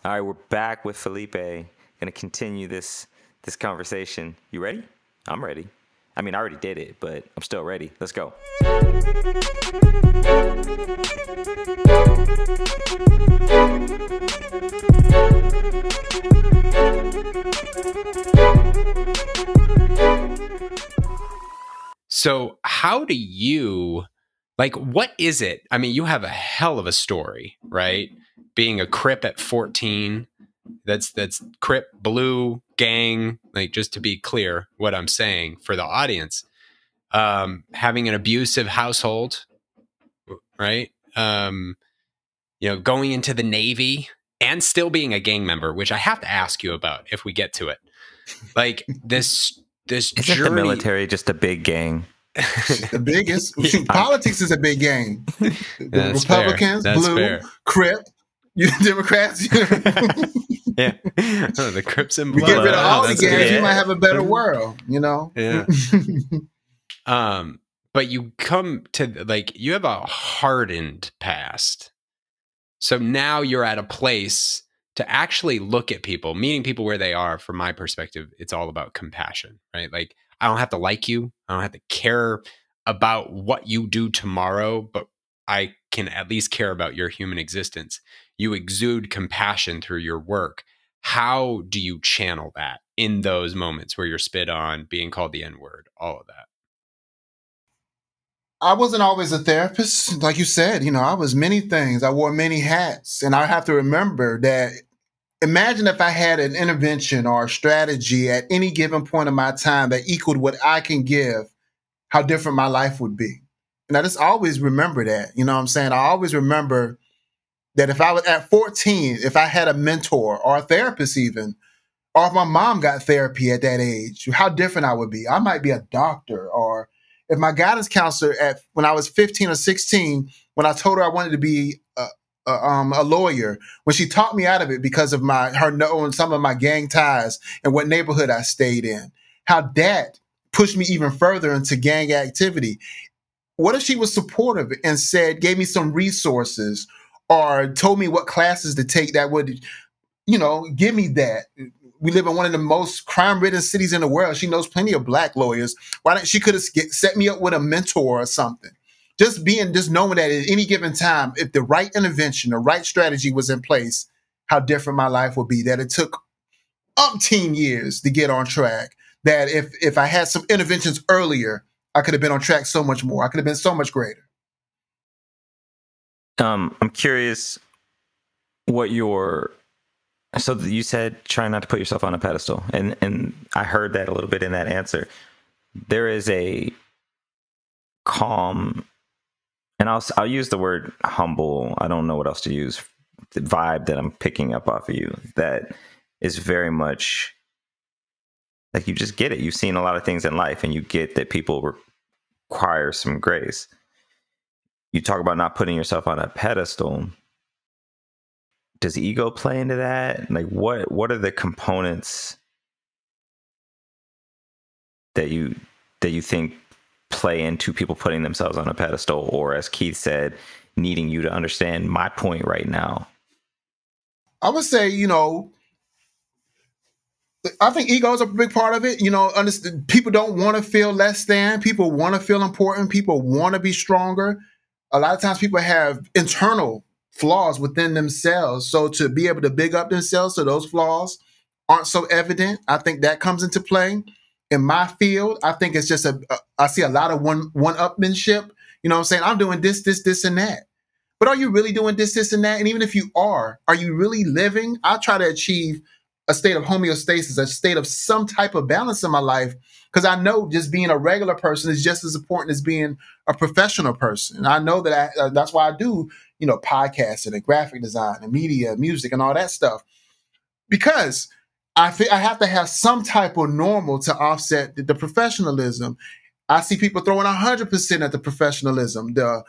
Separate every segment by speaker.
Speaker 1: All right, we're back with Felipe. Gonna continue this conversation. You ready? I'm ready. I mean, I already did it, but I'm still ready. Let's go.
Speaker 2: So how do you, like, what is it? I mean, you have a hell of a story, right? Being a Crip at 14, that's Crip, Blue, gang, like, just to be clear what I'm saying for the audience. Having an abusive household, right? Going into the Navy and still being a gang member, which I have to ask you about if we get to it. Like, this
Speaker 1: Isn't
Speaker 2: journey.
Speaker 1: the military just a big gang?
Speaker 3: The biggest. Politics is a big gang. The Republicans, Blue,
Speaker 2: fair.
Speaker 3: Crip, Democrats.
Speaker 2: Yeah. Oh, the Crips and Bloods.
Speaker 3: We get rid of all the gangs,
Speaker 1: yeah.
Speaker 3: we might have a better world, you know?
Speaker 2: Yeah. But you come to, like, you have a hardened past. So now you're at a place to actually look at people, meeting people where they are. From my perspective, it's all about compassion, right? Like, I don't have to like you. I don't have to care about what you do tomorrow, but I can at least care about your human existence. You exude compassion through your work. How do you channel that in those moments where you're spit on, being called the N-word, all of that?
Speaker 3: I wasn't always a therapist. Like you said, I was many things. I wore many hats. And I have to remember that, imagine if I had an intervention or a strategy at any given point in my time that equaled what I can give, how different my life would be. And I just always remember that. You know what I'm saying? I always remember that if I was at 14, if I had a mentor or a therapist even, or if my mom got therapy at that age, how different I would be. I might be a doctor. Or if my guidance counselor when I was 15 or 16, when I told her I wanted to be a lawyer, when she talked me out of it because of her knowing some of my gang ties and what neighborhood I stayed in, how that pushed me even further into gang activity. What if she was supportive and gave me some resources or told me what classes to take that would, give me that? We live in one of the most crime-ridden cities in the world. She knows plenty of black lawyers. Why don't she could have set me up with a mentor or something? Just knowing that at any given time, if the right intervention, the right strategy was in place, how different my life would be. That it took umpteen years to get on track. That if I had some interventions earlier, I could have been on track so much more. I could have been so much greater.
Speaker 1: I'm curious what so you said try not to put yourself on a pedestal, and I heard that a little bit in that answer. There is a calm, and I'll use the word humble. I don't know what else to use. The vibe that I'm picking up off of you, that is very much like you just get it. You've seen a lot of things in life, and you get that people require some grace. You talk about not putting yourself on a pedestal. Does ego play into that? Like, what are the components that you think play into people putting themselves on a pedestal, or, as Keith said, needing you to understand my point right now?
Speaker 3: I would say, I think ego is a big part of it. People don't want to feel less than. People want to feel important. People want to be stronger. A lot of times people have internal flaws within themselves. So to be able to big up themselves so those flaws aren't so evident, I think that comes into play. In my field, I think it's just I see a lot of one-upmanship. You know what I'm saying? I'm doing this, and that. But are you really doing this, and that? And even if you are you really living? I try to achieve a state of homeostasis, a state of some type of balance in my life, because I know just being a regular person is just as important as being a professional person. And I know that that's why I do, podcasting and graphic design and media, music, and all that stuff, because I have to have some type of normal to offset the professionalism. I see people throwing 100% at the professionalism, the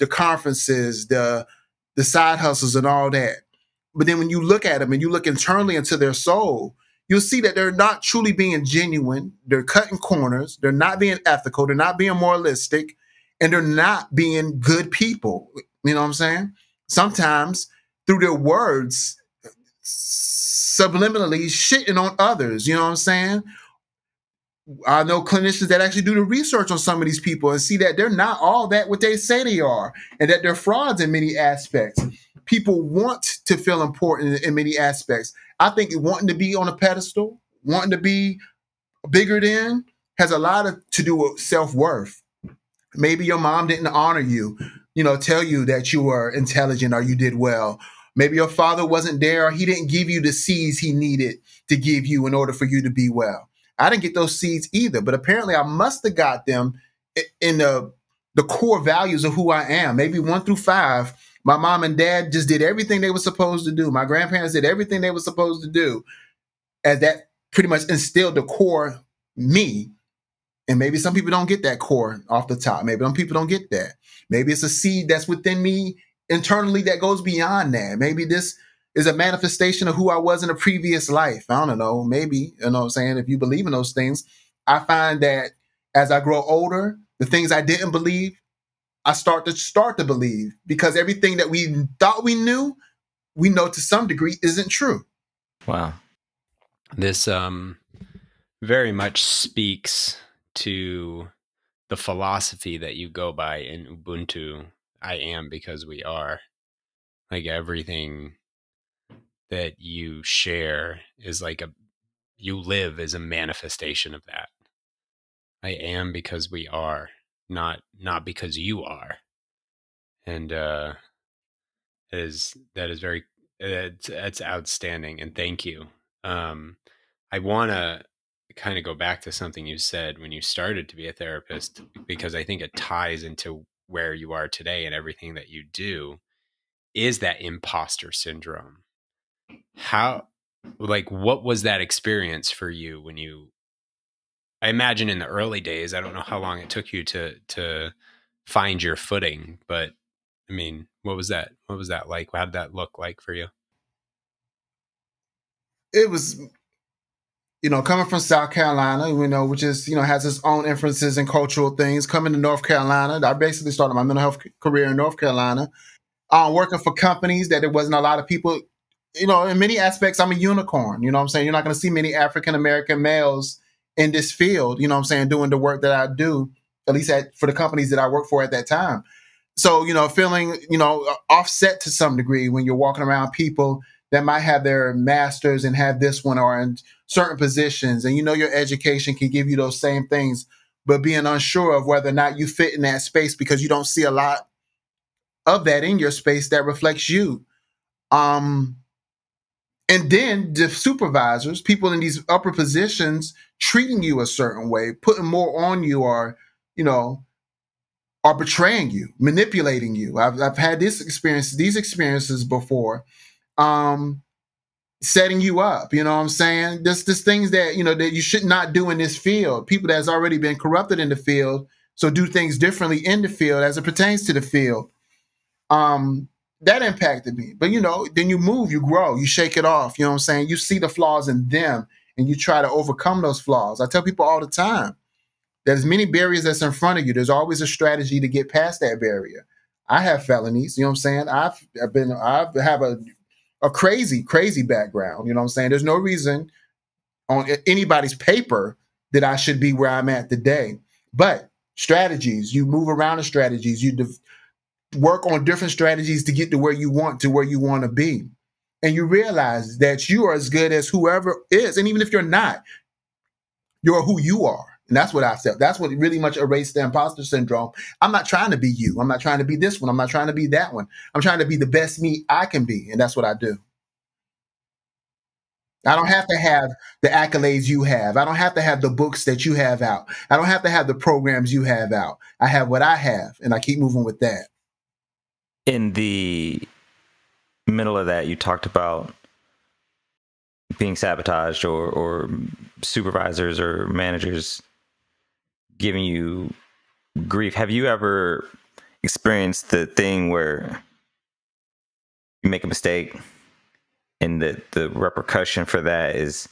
Speaker 3: conferences, the side hustles, and all that. But then when you look at them and you look internally into their soul, you'll see that they're not truly being genuine. They're cutting corners. They're not being ethical. They're not being moralistic. And they're not being good people. You know what I'm saying? Sometimes through their words, subliminally shitting on others. You know what I'm saying? I know clinicians that actually do the research on some of these people and see that they're not all that what they say they are, and that they're frauds in many aspects. People want to feel important in many aspects. I think wanting to be on a pedestal, wanting to be bigger than, has a lot to do with self-worth. Maybe your mom didn't honor you, tell you that you were intelligent or you did well. Maybe your father wasn't there, or he didn't give you the seeds he needed to give you in order for you to be well. I didn't get those seeds either, but apparently I must have got them in the core values of who I am. Maybe 1 through 5, my mom and dad just did everything they were supposed to do. My grandparents did everything they were supposed to do, as that pretty much instilled the core me. And maybe some people don't get that core off the top. Maybe some people don't get that. Maybe it's a seed that's within me internally that goes beyond that. Maybe this is a manifestation of who I was in a previous life. I don't know. Maybe, you know what I'm saying? If you believe in those things, I find that as I grow older, the things I didn't believe, I start to believe, because everything that we thought we knew, we know to some degree isn't true.
Speaker 1: Wow.
Speaker 2: This very much speaks to the philosophy that you go by in Ubuntu. I am because we are. Like, everything that you share is like you live as a manifestation of that. I am because we are, not because you are. And that is very, that's outstanding. And thank you. I want to kind of go back to something you said when you started to be a therapist, because I think it ties into where you are today, and everything that you do is that imposter syndrome. What was that experience for you when I imagine in the early days, I don't know how long it took you to find your footing, but I mean, what was that like? How did that look like for you?
Speaker 3: It was, coming from South Carolina, which is, has its own influences and cultural things. Coming to North Carolina, I basically started my mental health career in North Carolina, working for companies that there wasn't a lot of people. In many aspects, I'm a unicorn. You know what I'm saying? You're not going to see many African-American males in this field, doing the work that I do, at least for the companies that I work for at that time. So, feeling, offset to some degree when you're walking around people that might have their masters and have this one, or in certain positions, and your education can give you those same things, but being unsure of whether or not you fit in that space because you don't see a lot of that in your space that reflects you. And then the supervisors, people in these upper positions, treating you a certain way, putting more on you, or, are betraying you, manipulating you. I've had these experiences before, setting you up. You know what I'm saying? There's things that, that you should not do in this field. People that's already been corrupted in the field, so do things differently in the field as it pertains to the field. That impacted me. But, then you move, you grow, you shake it off. You know what I'm saying? You see the flaws in them and you try to overcome those flaws. I tell people all the time, there's many barriers that's in front of you. There's always a strategy to get past that barrier. I have felonies. You know what I'm saying? I have a crazy, crazy background. You know what I'm saying? There's no reason on anybody's paper that I should be where I'm at today. But strategies, you move around the strategies, you work on different strategies to get to where you want to be. And you realize that you are as good as whoever is. And even if you're not, you're who you are. And that's what I felt. That's what really much erased the imposter syndrome. I'm not trying to be you. I'm not trying to be this one. I'm not trying to be that one. I'm trying to be the best me I can be. And that's what I do. I don't have to have the accolades you have. I don't have to have the books that you have out. I don't have to have the programs you have out. I have what I have, and I keep moving with that.
Speaker 1: In the middle of that, you talked about being sabotaged or supervisors or managers giving you grief. Have you ever experienced the thing where you make a mistake and the repercussion for that is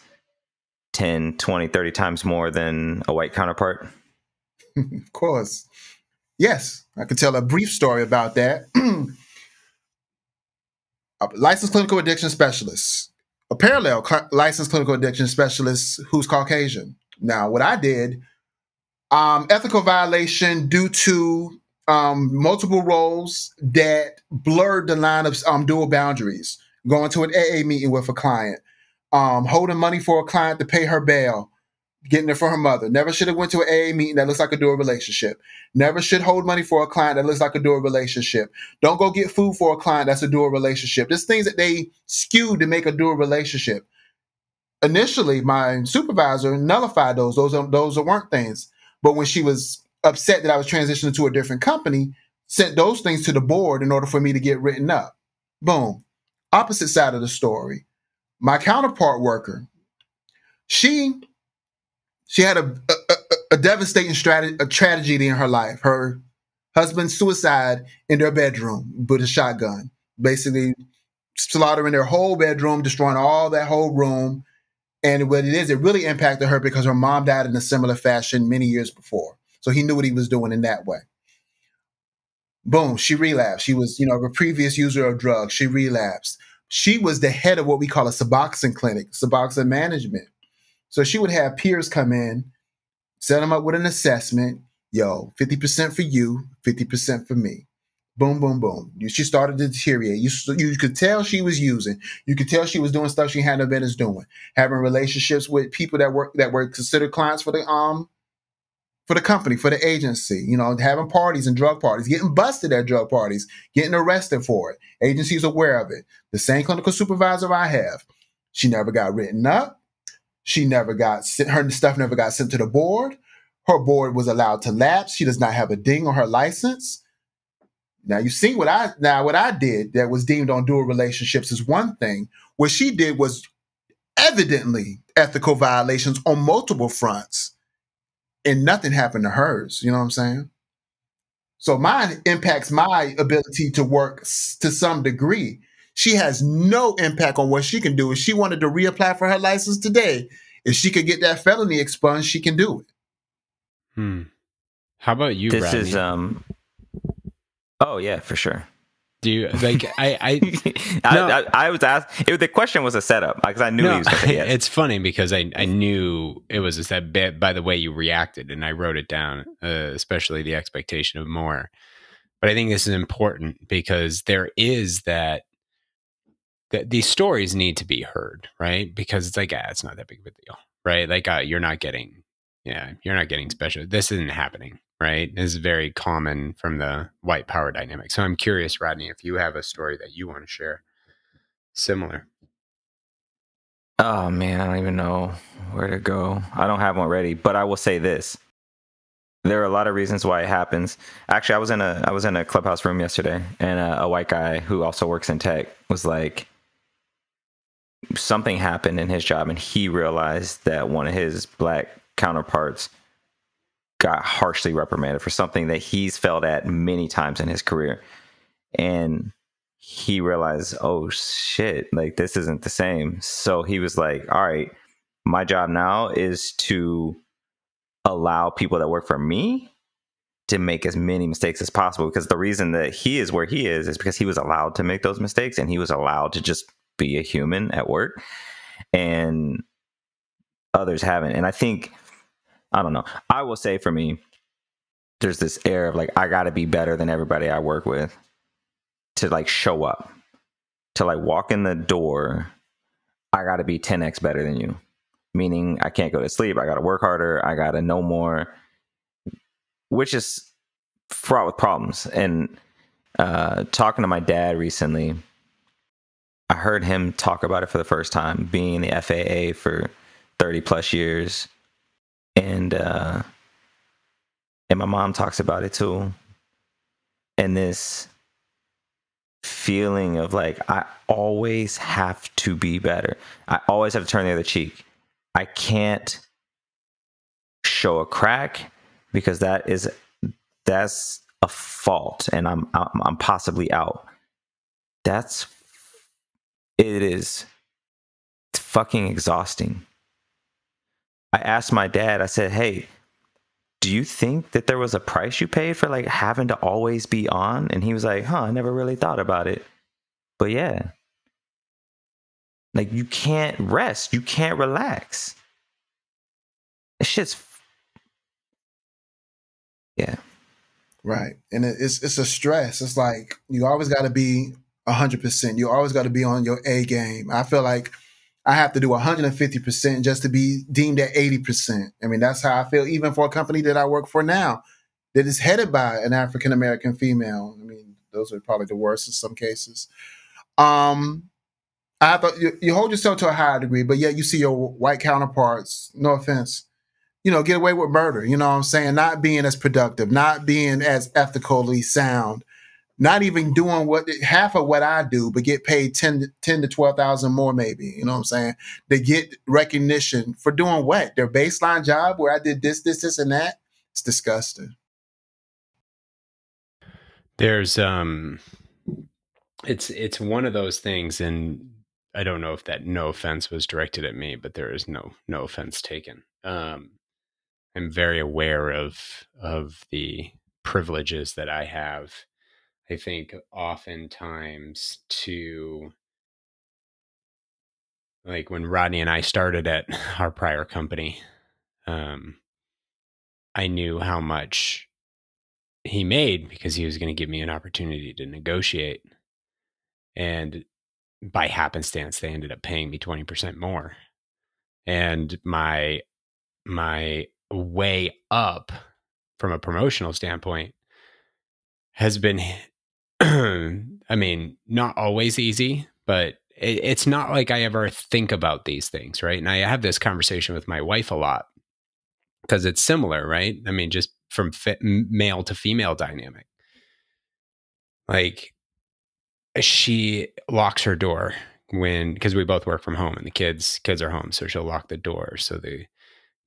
Speaker 1: 10, 20, 30 times more than a white counterpart?
Speaker 3: Of course. Yes, I could tell a brief story about that. A licensed clinical addiction specialist. a parallel licensed clinical addiction specialist who's Caucasian. Now, what I did, ethical violation due to multiple roles that blurred the line of dual boundaries. Going to an AA meeting with a client, holding money for a client to pay her bail, getting it for her mother. Never should have went to an AA meeting that looks like a dual relationship. Never should hold money for a client that looks like a dual relationship. Don't go get food for a client that's a dual relationship. There's things that they skewed to make a dual relationship. Initially, my supervisor nullified those. Those weren't things. But when she was upset that I was transitioning to a different company, sent those things to the board in order for me to get written up. Boom. Opposite side of the story. My counterpart worker, she had a devastating tragedy in her life. Her husband's suicide in their bedroom with a shotgun, basically slaughtering their whole bedroom, destroying all that whole room. And what it is, it really impacted her because her mom died in a similar fashion many years before. So he knew what he was doing in that way. Boom, she relapsed. She was, a previous user of drugs. She relapsed. She was the head of what we call a Suboxone clinic, Suboxone management. So she would have peers come in, set them up with an assessment. 50% for you, 50% for me. Boom, boom, boom. She started to deteriorate. You could tell she was using. You could tell she was doing stuff she had no business doing. Having relationships with people that were considered clients for the company, for the agency. Having parties and drug parties, getting busted at drug parties, getting arrested for it. Agencies aware of it. The same clinical supervisor I have. She never got written up. Her stuff never got sent to the board. Her board was allowed to lapse. She does not have a ding on her license. Now you see what I did that was deemed on dual relationships is one thing. What she did was evidently ethical violations on multiple fronts, and nothing happened to hers. You know what I'm saying? So mine impacts my ability to work to some degree. She has no impact on what she can do. If she wanted to reapply for her license today, if she could get that felony expunged, she can do it.
Speaker 2: How about you,
Speaker 1: This
Speaker 2: Rodney?
Speaker 1: is Oh yeah, for sure.
Speaker 2: Do you like?
Speaker 1: I was asked. The question was a setup because I knew he was going to say yes.
Speaker 2: It's funny because I knew it was a set by the way you reacted, and I wrote it down, especially the expectation of more. But I think this is important because there is that these stories need to be heard, right? Because it's like, it's not that big of a deal, right? Like you're not getting special. This isn't happening. Right. This is very common from the white power dynamic. So I'm curious, Rodney, if you have a story that you want to share similar.
Speaker 1: Oh man, I don't even know where to go. I don't have one ready, but I will say this. There are a lot of reasons why it happens. Actually, I was in a clubhouse room yesterday, and a white guy who also works in tech was like, something happened in his job, and he realized that one of his black counterparts got harshly reprimanded for something that he's failed at many times in his career. And he realized, oh shit, like this isn't the same. So he was like, all right, my job now is to allow people that work for me to make as many mistakes as possible. Because the reason that he is where he is because he was allowed to make those mistakes and he was allowed to just be a human at work. And others haven't. And I think, I don't know. I will say for me, there's this air of like, I got to be better than everybody I work with to like show up, to like walk in the door. I got to be 10x better than you, meaning I can't go to sleep. I got to work harder. I got to know more, which is fraught with problems. And talking to my dad recently, I heard him talk about it for the first time, being in the FAA for 30 plus years. And my mom talks about it too. And this feeling of like, I always have to be better. I always have to turn the other cheek. I can't show a crack because that's a fault and I'm possibly out. It is fucking exhausting. I asked my dad, I said, hey, do you think that there was a price you paid for like having to always be on? And he was like, I never really thought about it. But yeah, Like, you can't rest. You can't relax. This shit's... Yeah.
Speaker 3: Right. And it's a stress. It's like you always got to be 100%. You always got to be on your A game. I feel like I have to do 150% just to be deemed at 80%. I mean, that's how I feel, even for a company that I work for now that is headed by an African-American female. I mean, those are probably the worst in some cases. I thought you hold yourself to a higher degree, but yet you see your white counterparts, no offense, get away with murder. You know what I'm saying? Not being as productive, not being as ethically sound, not even doing half of what I do, but get paid 10 to 12,000 more, maybe. You know what I'm saying? They get recognition for doing what? Their baseline job where I did this, and that. It's disgusting.
Speaker 2: There's it's one of those things, and I don't know if that no offense was directed at me, but there is no offense taken. I'm very aware of the privileges that I have. I think oftentimes like when Rodney and I started at our prior company, I knew how much he made because he was going to give me an opportunity to negotiate. And by happenstance, they ended up paying me 20% more. And my way up from a promotional standpoint has been, I mean, not always easy, but it's not like I ever think about these things, right? And I have this conversation with my wife a lot because it's similar, right? I mean, just from male to female dynamic. Like, she locks her door because we both work from home and the kids are home. So she'll lock the door so the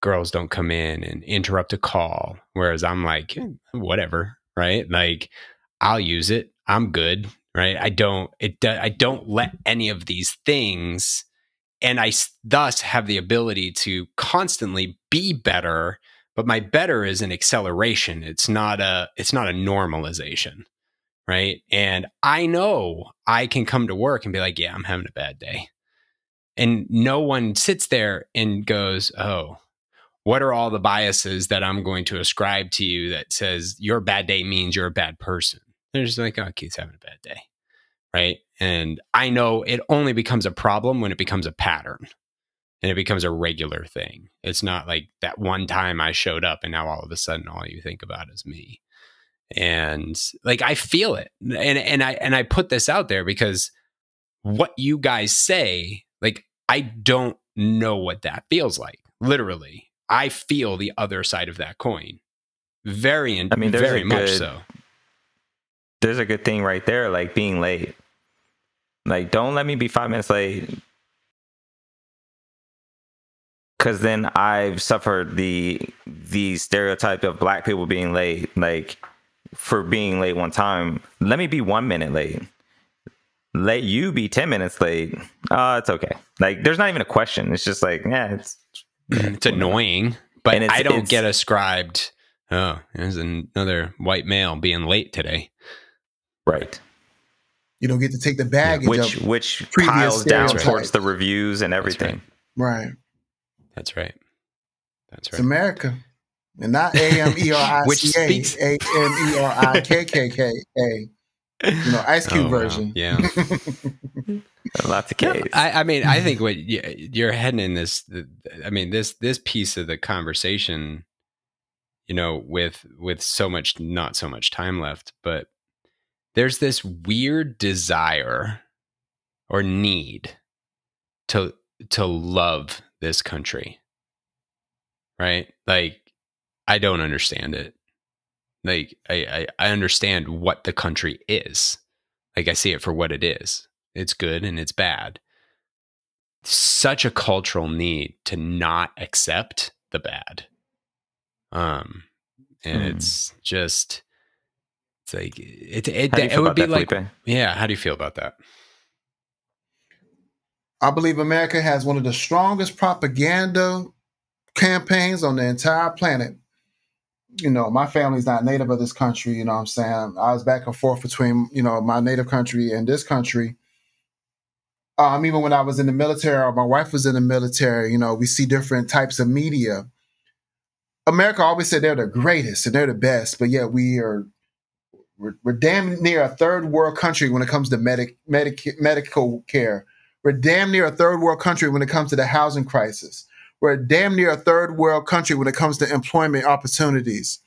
Speaker 2: girls don't come in and interrupt a call. Whereas I'm like, whatever, right? Like, I'll use it. I'm good, right? I don't let any of these things, and I thus have the ability to constantly be better. But my better is an acceleration. It's not a normalization. Right. And I know I can come to work and be like, yeah, I'm having a bad day. And no one sits there and goes, oh, what are all the biases that I'm going to ascribe to you that says your bad day means you're a bad person? They're just like, oh, Keith's having a bad day. Right. And I know it only becomes a problem when it becomes a pattern and it becomes a regular thing. It's not like that one time I showed up and now all of a sudden all you think about is me. And like, I feel it. And I put this out there because what you guys say, like, I don't know what that feels like. Literally, I feel the other side of that coin. Very much so.
Speaker 1: There's a good thing right there, like being late. Like, don't let me be 5 minutes late. Because then I've suffered the stereotype of black people being late. Like, for being late one time, let me be 1 minute late. Let you be 10 minutes late. It's okay. Like, there's not even a question. It's just like, yeah,
Speaker 2: it's annoying. But I don't get ascribed, oh, there's another white male being late today.
Speaker 1: Right.
Speaker 3: You don't get to take the baggage
Speaker 1: which piles down towards the reviews and everything.
Speaker 3: Right.
Speaker 2: That's right.
Speaker 3: It's America. And not AMERICA, AMERIKKA. Ice Cube version.
Speaker 2: Wow. Yeah.
Speaker 1: Lots of K's.
Speaker 2: I mean, I think what you're heading in this, I mean, this piece of the conversation, with not so much time left, but there's this weird desire or need to love this country, right? Like, I don't understand it. Like, I understand what the country is. Like, I see it for what it is. It's good and it's bad. Such a cultural need to not accept the bad. And it's just, it's like, it would be like, Felipe? Yeah. How do you feel about that?
Speaker 3: I believe America has one of the strongest propaganda campaigns on the entire planet. My family's not native of this country, you know what I'm saying? I was back and forth between, my native country and this country. Even when I was in the military, or my wife was in the military, you know, we see different types of media. America always said they're the greatest and they're the best, but yet we're damn near a third world country when it comes to medical care. We're damn near a third world country when it comes to the housing crisis. We're damn near a third world country when it comes to employment opportunities.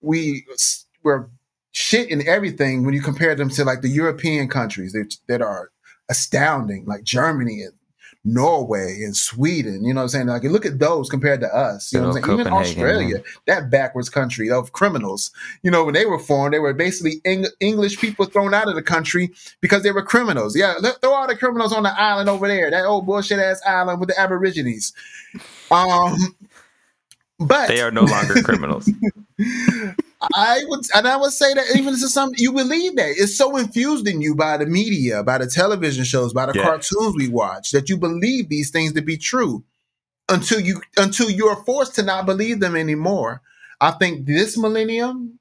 Speaker 3: We're shit in everything when you compare them to like the European countries that are astounding, like Germany and Norway and Sweden. You know what I'm saying? Like, look at those compared to us. You know what I'm saying? Even Australia, that backwards country of criminals. You know, when they were formed, they were basically English people thrown out of the country because they were criminals. Yeah, throw all the criminals on the island over there, that old bullshit ass island with the Aborigines. But
Speaker 1: they are no longer criminals.
Speaker 3: I would say that even to some, you believe that it's so infused in you by the media, by the television shows, by the cartoons we watch, that you believe these things to be true until you are forced to not believe them anymore. I think this millennium,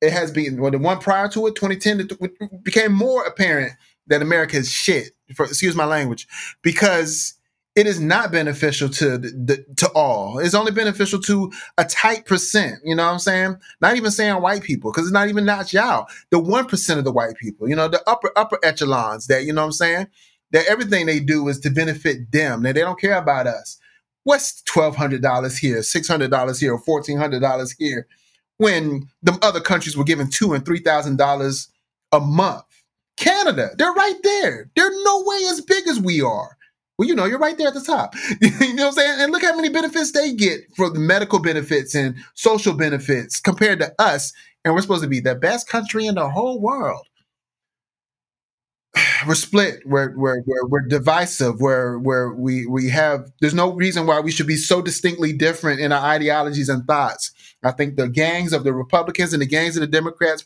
Speaker 3: it has been, well, the one prior to it, 2010, it became more apparent that America is shit. Excuse my language, because it is not beneficial to all. It's only beneficial to a tight percent. You know what I'm saying? Not even saying white people, because it's not even not y'all. The 1% of the white people, you know, the upper echelons that, you know what I'm saying? That everything they do is to benefit them. That they don't care about us. What's $1,200 here, $600 here, or $1,400 here, when the other countries were giving $2,000 and $3,000 a month? Canada, they're right there. They're no way as big as we are. Well, you know, you're right there at the top. You know what I'm saying? And look how many benefits they get for the medical benefits and social benefits compared to us. And we're supposed to be the best country in the whole world. We're split. We're divisive. We have. There's no reason why we should be so distinctly different in our ideologies and thoughts. I think the gangs of the Republicans and the gangs of the Democrats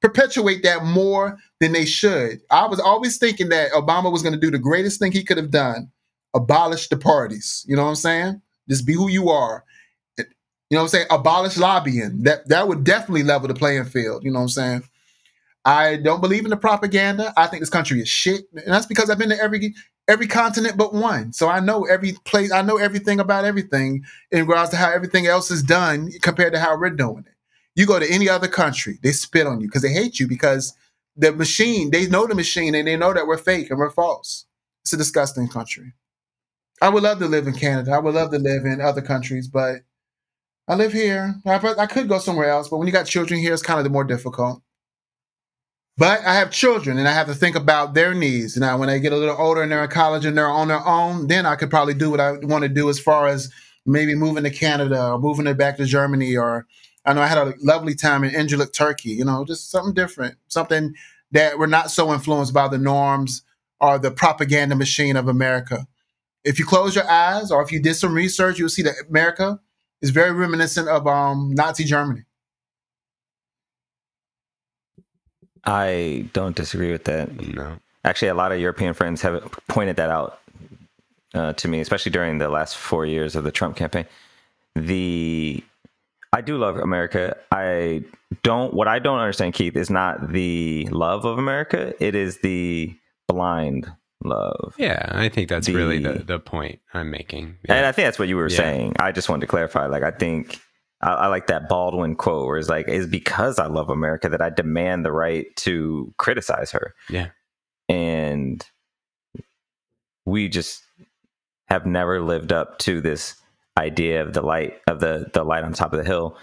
Speaker 3: perpetuate that more than they should. I was always thinking that Obama was going to do the greatest thing he could have done: abolish the parties. You know what I'm saying? Just be who you are. You know what I'm saying? Abolish lobbying. That would definitely level the playing field. You know what I'm saying? I don't believe in the propaganda. I think this country is shit. And that's because I've been to every continent but one. So I know every place, I know everything about everything in regards to how everything else is done compared to how we're doing it. You go to any other country, they spit on you because they hate you, because the machine, they know the machine and they know that we're fake and we're false. It's a disgusting country. I would love to live in Canada. I would love to live in other countries, but I live here. I could go somewhere else, but when you got children here, it's kind of the more difficult. But I have children and I have to think about their needs. Now, when they get a little older and they're in college and they're on their own, then I could probably do what I want to do as far as maybe moving to Canada or moving it back to Germany. Or I know I had a lovely time in Incirlik, Turkey, you know, just something different, something that we're not so influenced by the norms or the propaganda machine of America. If you close your eyes or if you did some research, you'll see that America is very reminiscent of Nazi Germany.
Speaker 1: I don't disagree with that.
Speaker 2: No.
Speaker 1: Actually, a lot of European friends have pointed that out to me, especially during the last 4 years of the Trump campaign. I do love America. What I don't understand, Keith, is not the love of America. It is the blind love.
Speaker 2: Yeah, I think that's really the point I'm making. Yeah.
Speaker 1: And I think that's what you were saying. I just wanted to clarify. Like, I think I like that Baldwin quote where it's like, it's because I love America that I demand the right to criticize her.
Speaker 2: Yeah.
Speaker 1: And we just have never lived up to this idea of the light on top of the hill.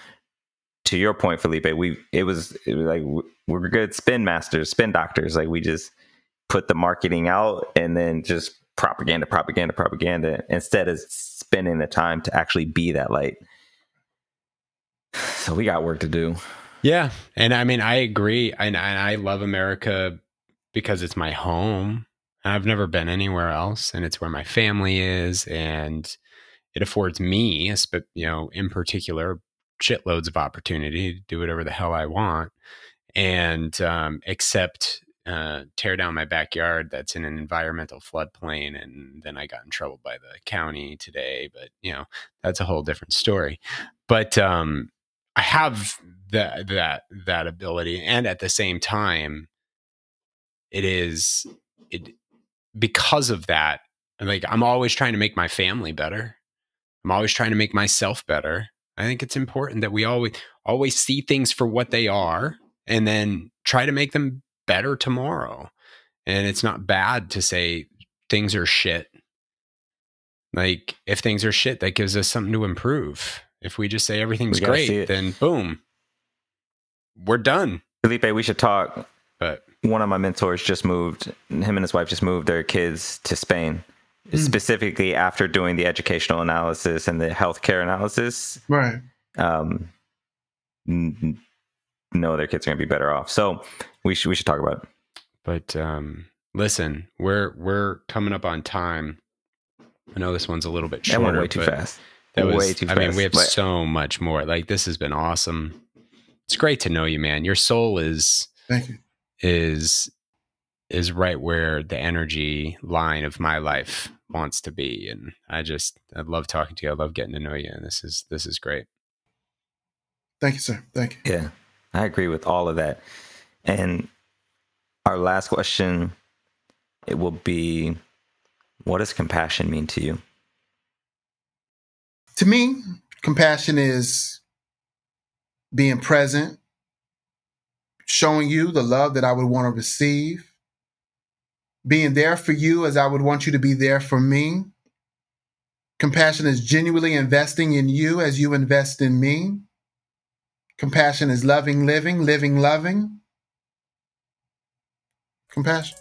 Speaker 1: To your point, Felipe, it was like we're good spin masters, spin doctors. Like, we just put the marketing out and then just propaganda instead of spending the time to actually be that light. So we got work to do.
Speaker 2: Yeah. And I mean, I agree. And I love America because it's my home. I've never been anywhere else, and it's where my family is. And it affords me, you know, in particular, shitloads of opportunity to do whatever the hell I want. And except tear down my backyard that's in an environmental floodplain. And then I got in trouble by the county today. But, you know, that's a whole different story. But I have that ability, and at the same time, it because of that, like, I'm always trying to make my family better. I'm always trying to make myself better. I think it's important that we always see things for what they are and then try to make them better tomorrow. And it's not bad to say things are shit. Like, if things are shit, that gives us something to improve. If we just say everything's great, then boom, we're done.
Speaker 1: Felipe, we should talk.
Speaker 2: But
Speaker 1: one of my mentors just moved, him and his wife just moved their kids to Spain, specifically after doing the educational analysis and the healthcare analysis.
Speaker 3: Right.
Speaker 1: No, their kids are going to be better off. So we should talk about it.
Speaker 2: But listen, we're coming up on time. I know this one's a little bit shorter.
Speaker 1: That went way too fast.
Speaker 2: That was
Speaker 1: way too fast.
Speaker 2: I mean, we have so much more. Like, this has been awesome. It's great to know you, man. Your soul is
Speaker 3: Thank you.
Speaker 2: is right where the energy line of my life wants to be. And I love talking to you. I love getting to know you. And this is great.
Speaker 3: Thank you, sir. Thank you.
Speaker 1: Yeah, I agree with all of that. And our last question, it will be, what does compassion mean to you?
Speaker 3: To me, compassion is being present, showing you the love that I would want to receive, being there for you as I would want you to be there for me. Compassion is genuinely investing in you as you invest in me. Compassion is loving, living, living, loving. Compassion.